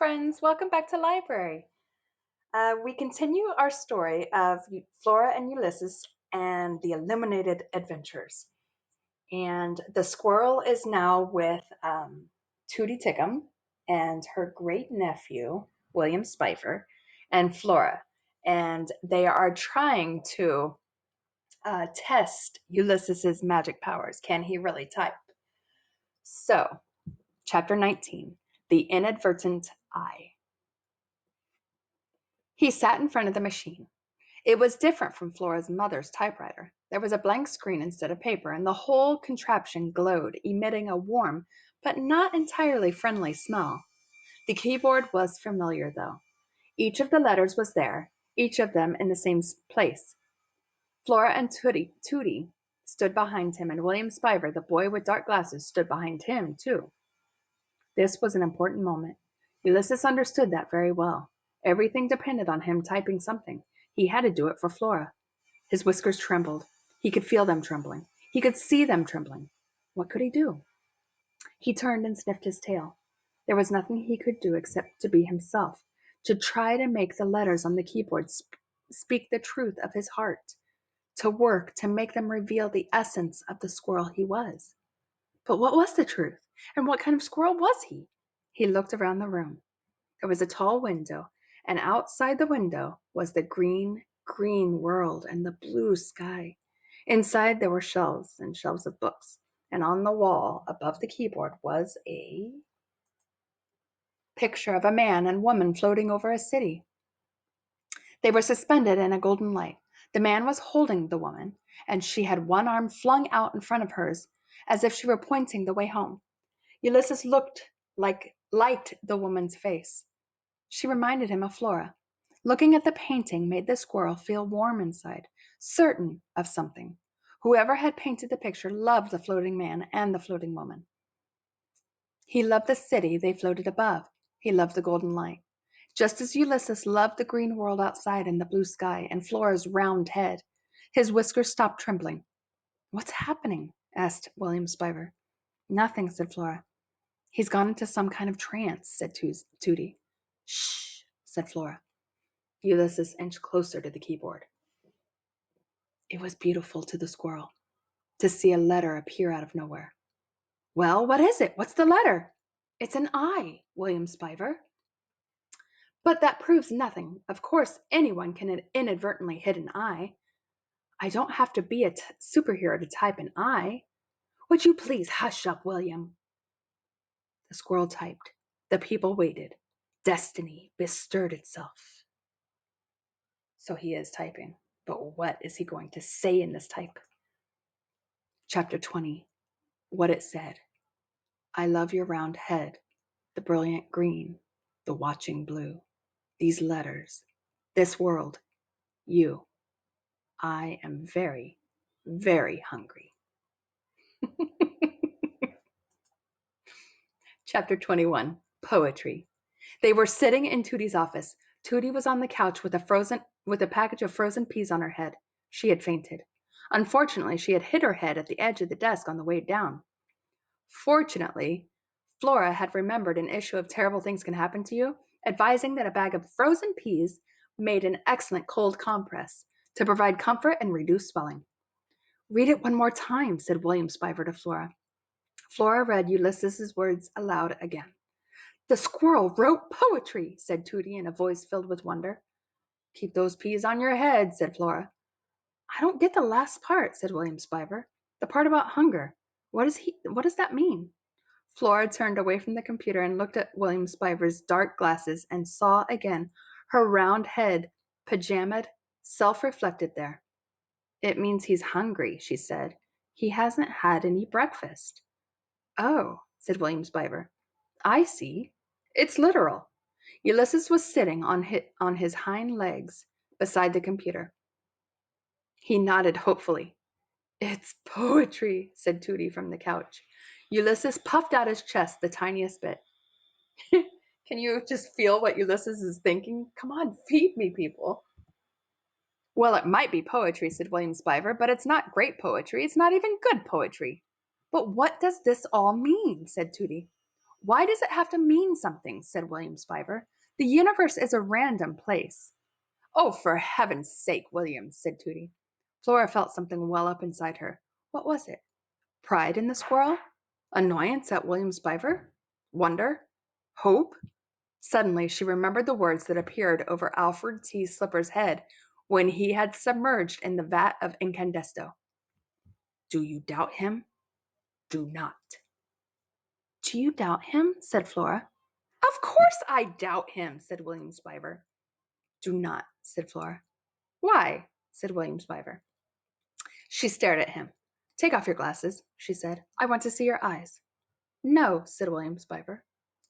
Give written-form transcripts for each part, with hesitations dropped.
friends. Welcome back to library. We continue our story of Flora and Ulysses and the Illuminated Adventures. And the squirrel is now with Tootie Tickum and her great nephew, William Spifer, and Flora. And they are trying to test Ulysses's magic powers. Can he really type? So, chapter 19, The Inadvertent Eye. He sat in front of the machine. It was different from Flora's mother's typewriter. There was a blank screen instead of paper, and the whole contraption glowed, emitting a warm but not entirely friendly smell. The keyboard was familiar, though. Each of the letters was there, each of them in the same place. Flora and Tootie stood behind him, and William Spiver, the boy with dark glasses, stood behind him, too. This was an important moment. Ulysses understood that very well. Everything depended on him typing something. He had to do it for Flora. His whiskers trembled. He could feel them trembling. He could see them trembling. What could he do? He turned and sniffed his tail. There was nothing he could do except to be himself, to try to make the letters on the keyboard speak the truth of his heart, to work to make them reveal the essence of the squirrel he was. But what was the truth? And what kind of squirrel was he? He looked around the room. There was a tall window, and outside the window was the green, green world and the blue sky. Inside there were shelves and shelves of books, and on the wall above the keyboard was a picture of a man and woman floating over a city. They were suspended in a golden light. The man was holding the woman, and she had one arm flung out in front of hers, as if she were pointing the way home. Ulysses liked the woman's face. She reminded him of Flora. Looking at the painting made the squirrel feel warm inside, certain of something. Whoever had painted the picture loved the floating man and the floating woman. He loved the city they floated above. He loved the golden light. Just as Ulysses loved the green world outside and the blue sky and Flora's round head, his whiskers stopped trembling. "What's happening?" asked William Spiver. "Nothing," said Flora. "He's gone into some kind of trance," said Tootie. "Shh," said Flora. Ulysses inched closer to the keyboard. It was beautiful to the squirrel to see a letter appear out of nowhere. "Well, what is it? What's the letter?" "It's an I, William Spiver." "But that proves nothing. Of course, anyone can inadvertently hit an I. I don't have to be a superhero to type an I. Would you please hush up, William?" The squirrel typed. The people waited. Destiny bestirred itself. So he is typing. But what is he going to say in this type? Chapter 20. What it said. "I love your round head, the brilliant green, the watching blue, these letters, this world, you. I am very, very hungry." Chapter 21. Poetry. They were sitting in Tootie's office. Tootie was on the couch with a package of frozen peas on her head. She had fainted. Unfortunately, she had hit her head at the edge of the desk on the way down. Fortunately, Flora had remembered an issue of Terrible Things Can Happen to You, advising that a bag of frozen peas made an excellent cold compress to provide comfort and reduce swelling. "Read it one more time," said William Spiver to Flora. Flora read Ulysses's words aloud again. "The squirrel wrote poetry," said Tootie in a voice filled with wonder. "Keep those peas on your head," said Flora. "I don't get the last part," said William Spiver. "The part about hunger. What does that mean?" Flora turned away from the computer and looked at William Spiver's dark glasses and saw again her round head, pajamaed, self-reflected there. "It means he's hungry," she said. "He hasn't had any breakfast." "Oh," said William Spiver. "I see. It's literal." Ulysses was sitting on his hind legs beside the computer. He nodded hopefully. "It's poetry," said Tootie from the couch. Ulysses puffed out his chest the tiniest bit. Can you just feel what Ulysses is thinking? Come on, feed me, people. "Well, it might be poetry," said William Spiver, "but it's not great poetry. It's not even good poetry." "But what does this all mean?" said Tootie. Why does it have to mean something? Said William Spiver. The universe is a random place. Oh, for heaven's sake, William, said Tootie. Flora felt something well up inside her. What was it? Pride in the squirrel? Annoyance at William Spiver? Wonder? Hope? Suddenly she remembered the words that appeared over Alfred T. Slipper's head when he had submerged in the vat of incandesto. Do you doubt him? Do not. Do you doubt him? Said Flora. Of course I doubt him, said William Spiver. Do not, said Flora. Why? Said William Spiver. She stared at him. Take off your glasses, she said. I want to see your eyes. No, said William Spiver.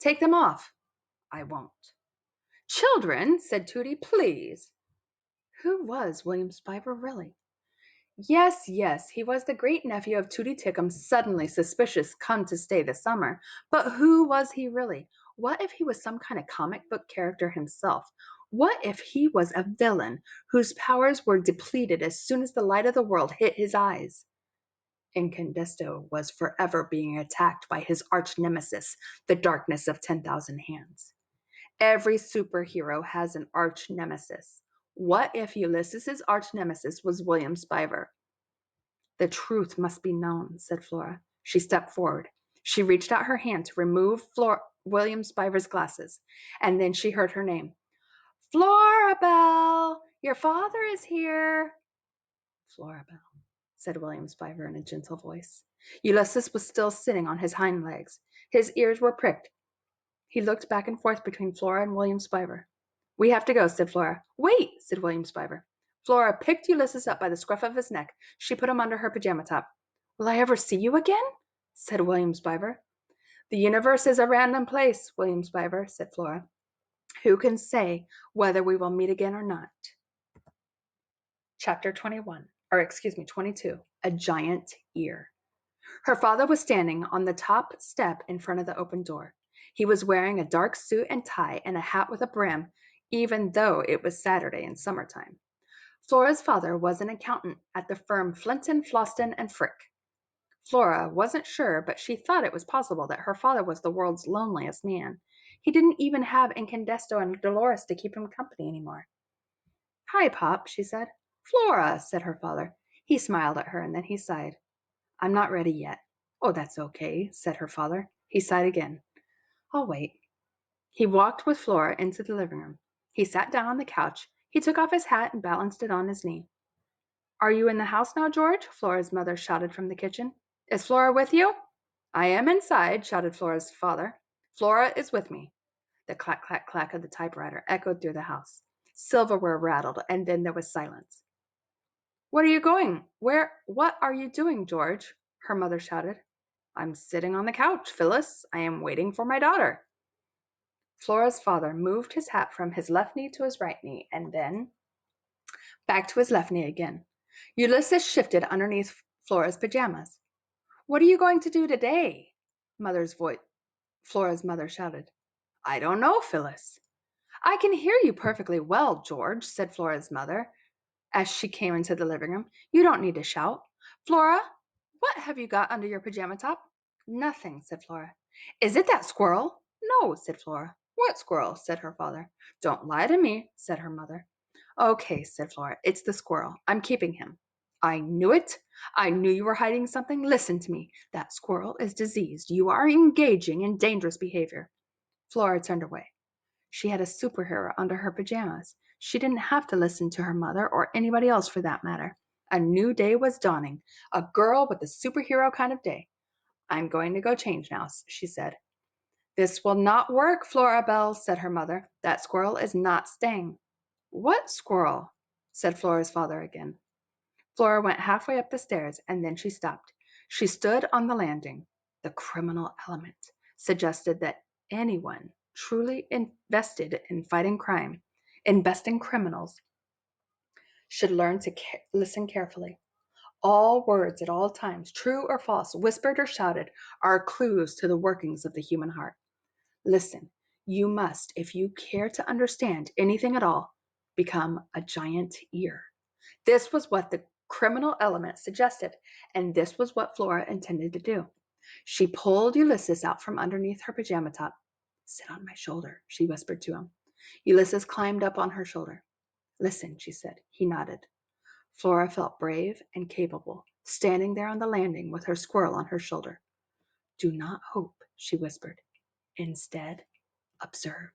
Take them off. I won't. Children, said Tootie, please. Who was William Spiver really? Yes, yes, he was the great-nephew of Tootie Tickum, suddenly suspicious, come to stay this summer. But who was he really? What if he was some kind of comic book character himself? What if he was a villain whose powers were depleted as soon as the light of the world hit his eyes? Incandesto was forever being attacked by his arch-nemesis, the darkness of 10,000 hands. Every superhero has an arch-nemesis. What if Ulysses' arch-nemesis was William Spiver? The truth must be known, said Flora. She stepped forward. She reached out her hand to remove William Spiver's glasses, and then she heard her name. Florabelle, your father is here. Florabelle, said William Spiver in a gentle voice. Ulysses was still sitting on his hind legs. His ears were pricked. He looked back and forth between Flora and William Spiver. We have to go, said Flora. Wait, said William Spiver. Flora picked Ulysses up by the scruff of his neck. She put him under her pajama top. Will I ever see you again? Said William Spiver. The universe is a random place, William Spiver, said Flora. Who can say whether we will meet again or not? Chapter 22. A giant ear. Her father was standing on the top step in front of the open door. He was wearing a dark suit and tie and a hat with a brim, even though it was Saturday in summertime. Flora's father was an accountant at the firm Flinton, Floston, and Frick. Flora wasn't sure, but she thought it was possible that her father was the world's loneliest man. He didn't even have Incandesto and Dolores to keep him company anymore. Hi, Pop, she said. Flora, said her father. He smiled at her, and then he sighed. I'm not ready yet. Oh, that's okay, said her father. He sighed again. I'll wait. He walked with Flora into the living room. He sat down on the couch. He took off his hat and balanced it on his knee. Are you in the house now, George? Flora's mother shouted from the kitchen. Is Flora with you? I am inside, shouted Flora's father. Flora is with me. The clack, clack, clack of the typewriter echoed through the house. Silverware rattled, and then there was silence. What are you going? What are you doing, George? Her mother shouted. I'm sitting on the couch, Phyllis. I am waiting for my daughter. Flora's father moved his hat from his left knee to his right knee, and then back to his left knee again. Ulysses shifted underneath Flora's pajamas. What are you going to do today? Flora's mother shouted. I don't know, Phyllis. I can hear you perfectly well, George, said Flora's mother as she came into the living room. You don't need to shout. Flora, what have you got under your pajama top? Nothing, said Flora. Is it that squirrel? No, said Flora. What squirrel? Said her father. Don't lie to me, said her mother. Okay, said Flora. It's the squirrel. I'm keeping him. I knew it. I knew you were hiding something. Listen to me. That squirrel is diseased. You are engaging in dangerous behavior. Flora turned away. She had a superhero under her pajamas. She didn't have to listen to her mother or anybody else for that matter. A new day was dawning. A girl with a superhero kind of day. I'm going to go change now, she said. This will not work, Florabelle, said her mother. That squirrel is not staying. What squirrel? Said Flora's father again. Flora went halfway up the stairs, and then she stopped. She stood on the landing. The criminal element suggested that anyone truly invested in fighting crime, investing criminals, should learn to listen carefully. All words at all times, true or false, whispered or shouted, are clues to the workings of the human heart. Listen, you must, if you care to understand anything at all, become a giant ear. This was what the criminal element suggested, and this was what Flora intended to do. She pulled Ulysses out from underneath her pajama top. Sit on my shoulder, she whispered to him. Ulysses climbed up on her shoulder. Listen, she said. He nodded. Flora felt brave and capable, standing there on the landing with her squirrel on her shoulder. Do not hope, she whispered. Instead, observe.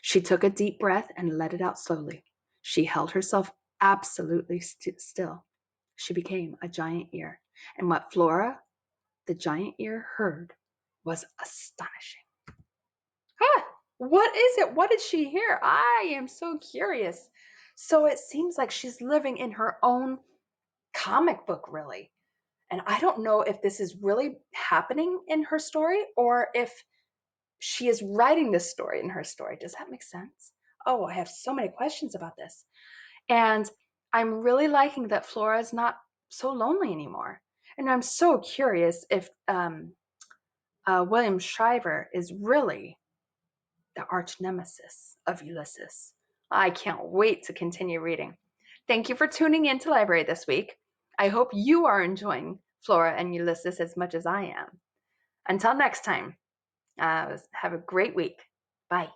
She took a deep breath and let it out slowly. She held herself absolutely still. She became a giant ear, and what Flora, the giant ear, heard was astonishing. Ah, what is it? What did she hear? I am so curious. So it seems like she's living in her own comic book, really. And I don't know if this is really happening in her story or if she is writing this story in her story. Does that make sense? Oh, I have so many questions about this. And I'm really liking that Flora is not so lonely anymore. And I'm so curious if William Shriver is really the arch nemesis of Ulysses. I can't wait to continue reading. Thank you for tuning in to Library this week. I hope you are enjoying Flora and Ulysses as much as I am. Until next time, have a great week. Bye.